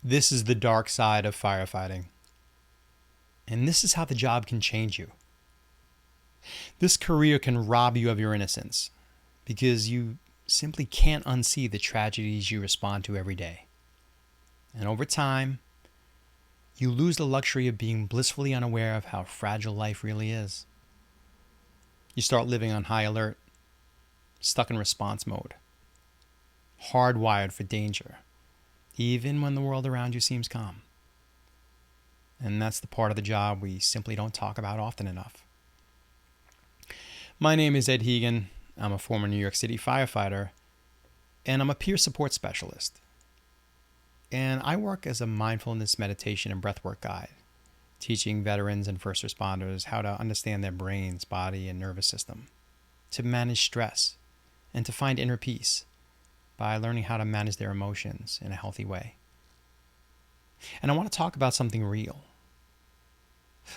This is the dark side of firefighting. And this is how the job can change you. This career can rob you of your innocence because you simply can't unsee the tragedies you respond to every day. And over time, you lose the luxury of being blissfully unaware of how fragile life really is. You start living on high alert, stuck in response mode, hardwired for danger, even when the world around you seems calm. And that's the part of the job we simply don't talk about often enough. My name is Ed Hegan. I'm a former New York City firefighter, and I'm a peer support specialist. And I work as a mindfulness, meditation, and breathwork guide, teaching veterans and first responders how to understand their brains, body, and nervous system, to manage stress, and to find inner peace by learning how to manage their emotions in a healthy way. And I want to talk about something real.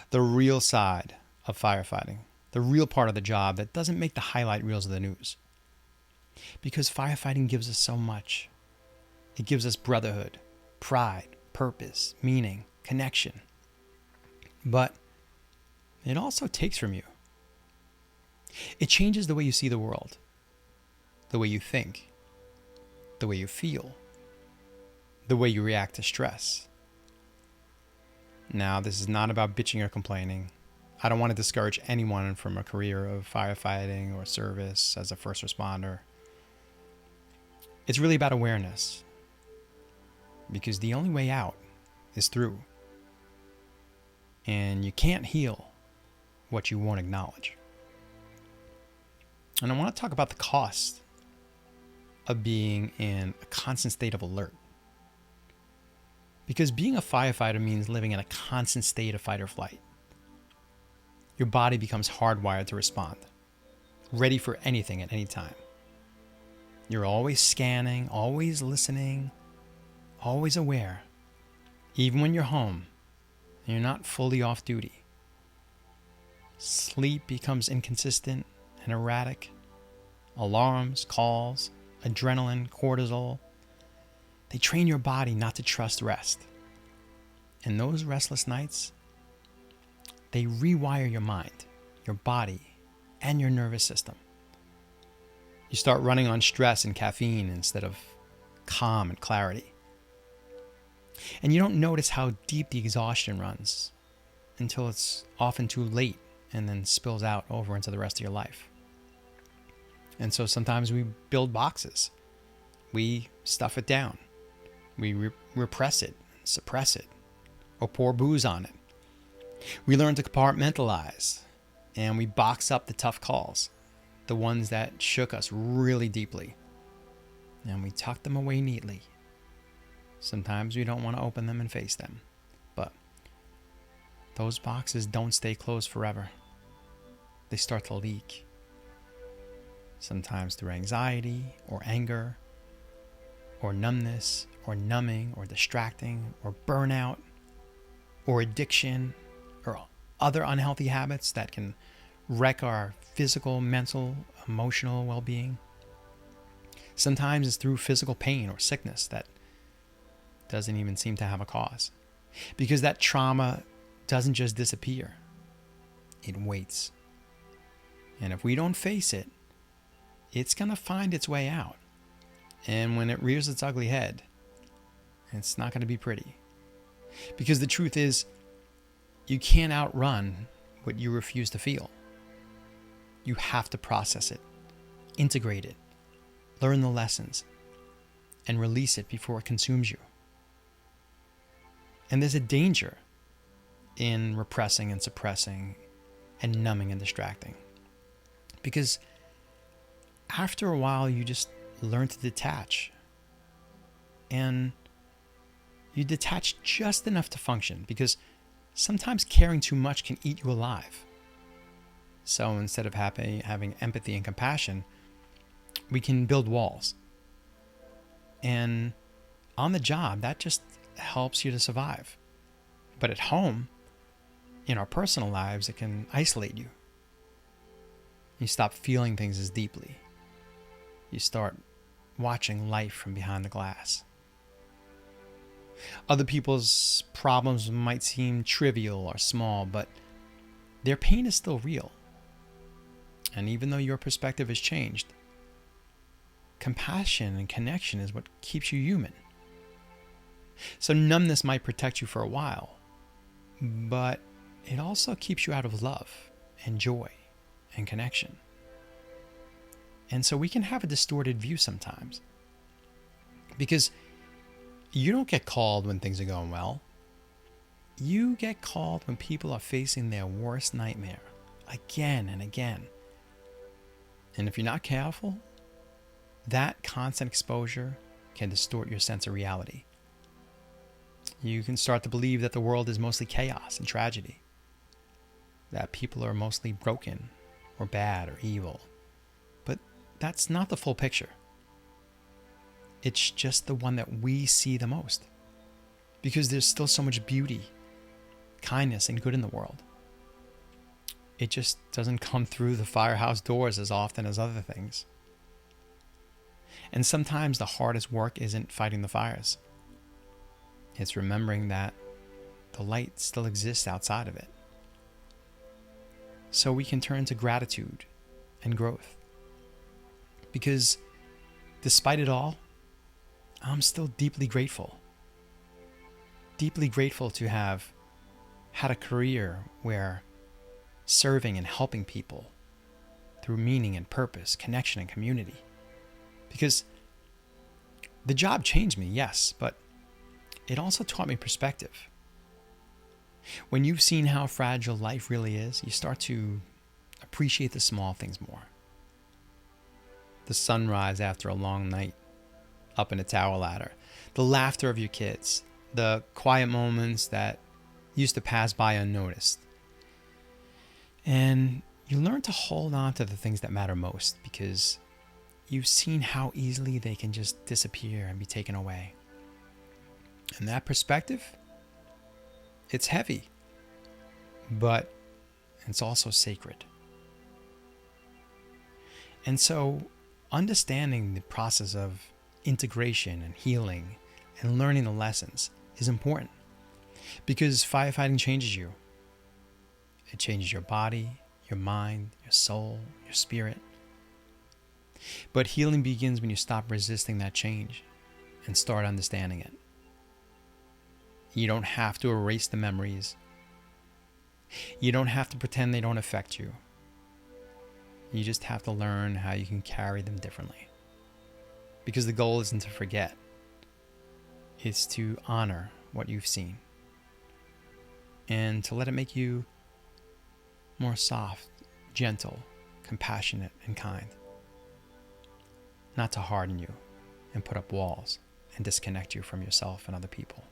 The real side of firefighting. The real part of the job that doesn't make the highlight reels of the news. Because firefighting gives us so much. It gives us brotherhood, pride, purpose, meaning, connection. But it also takes from you. It changes the way you see the world, the way you think, the way you feel, the way you react to stress. Now, this is not about bitching or complaining. I don't want to discourage anyone from a career of firefighting or service as a first responder. It's really about awareness. Because the only way out is through. And you can't heal what you won't acknowledge. And I want to talk about the cost of being in a constant state of alert. Because being a firefighter means living in a constant state of fight or flight. Your body becomes hardwired to respond, ready for anything at any time. You're always scanning, always listening, always aware, even when you're home and you're not fully off duty. Sleep becomes inconsistent and erratic. Alarms, calls, adrenaline, cortisol, they train your body not to trust rest. And those restless nights, they rewire your mind, your body, and your nervous system. You start running on stress and caffeine instead of calm and clarity. And you don't notice how deep the exhaustion runs until it's often too late and then spills out over into the rest of your life. And so sometimes we build boxes. We stuff it down. We repress it, suppress it, or pour booze on it. We learn to compartmentalize, and we box up the tough calls, the ones that shook us really deeply, and we tuck them away neatly. Sometimes we don't want to open them and face them, but those boxes don't stay closed forever. They start to leak. Sometimes through anxiety or anger or numbness or numbing or distracting or burnout or addiction or other unhealthy habits that can wreck our physical, mental, emotional well-being. Sometimes it's through physical pain or sickness that doesn't even seem to have a cause. Because that trauma doesn't just disappear. It waits. And if we don't face it, it's going to find its way out. And when it rears its ugly head, it's not going to be pretty. Because the truth is, you can't outrun what you refuse to feel. You have to process it, integrate it, learn the lessons, and release it before it consumes you. And there's a danger in repressing and suppressing and numbing and distracting. Because after a while, you just learn to detach. And you detach just enough to function, because sometimes caring too much can eat you alive. So instead of having empathy and compassion, we can build walls. And on the job, that just helps you to survive. But at home, in our personal lives, it can isolate you. You stop feeling things as deeply. You start watching life from behind the glass. Other people's problems might seem trivial or small, but their pain is still real. And even though your perspective has changed, compassion and connection is what keeps you human. So numbness might protect you for a while, but it also keeps you out of love and joy and connection. And so we can have a distorted view sometimes, because you don't get called when things are going well. You get called when people are facing their worst nightmare again and again. And if you're not careful, that constant exposure can distort your sense of reality. You can start to believe that the world is mostly chaos and tragedy, that people are mostly broken or bad or evil. But that's not the full picture. It's just the one that we see the most, because there's still so much beauty, kindness, and good in the world. It just doesn't come through the firehouse doors as often as other things. And sometimes the hardest work isn't fighting the fires. It's remembering that the light still exists outside of it. So we can turn to gratitude and growth. Because despite it all, I'm still deeply grateful. Deeply grateful to have had a career where serving and helping people through meaning and purpose, connection and community. Because the job changed me, yes, but it also taught me perspective. When you've seen how fragile life really is, you start to appreciate the small things more. The sunrise after a long night up in a tower ladder, the laughter of your kids, the quiet moments that used to pass by unnoticed. And you learn to hold on to the things that matter most, because you've seen how easily they can just disappear and be taken away. And that perspective, it's heavy, but it's also sacred. And so understanding the process of integration and healing and learning the lessons is important, because firefighting changes you. It changes your body, your mind, your soul, your spirit. But healing begins when you stop resisting that change and start understanding it. You don't have to erase the memories. You don't have to pretend they don't affect you. You just have to learn how you can carry them differently. Because the goal isn't to forget. It's to honor what you've seen. And to let it make you more soft, gentle, compassionate, and kind. Not to harden you and put up walls and disconnect you from yourself and other people.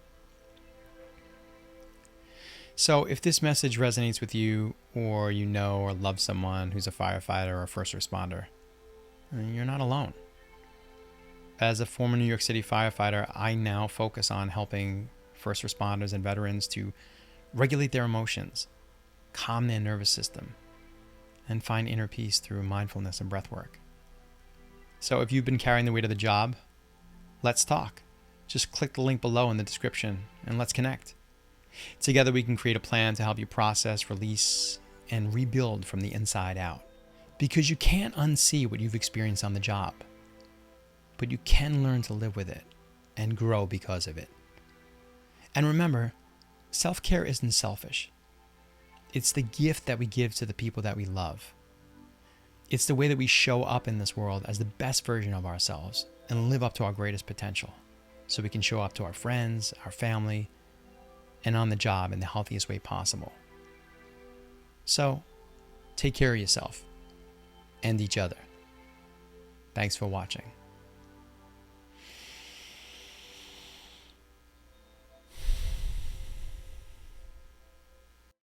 So if this message resonates with you, or you know or love someone who's a firefighter or a first responder, you're not alone. As a former New York City firefighter, I now focus on helping first responders and veterans to regulate their emotions, calm their nervous system, and find inner peace through mindfulness and breathwork. So if you've been carrying the weight of the job, let's talk. Just click the link below in the description and let's connect. Together we can create a plan to help you process, release, and rebuild from the inside out. Because you can't unsee what you've experienced on the job, but you can learn to live with it and grow because of it. And remember, self-care isn't selfish. It's the gift that we give to the people that we love. It's the way that we show up in this world as the best version of ourselves and live up to our greatest potential, so we can show up to our friends, our family, and on the job in the healthiest way possible. So, take care of yourself and each other. Thanks for watching.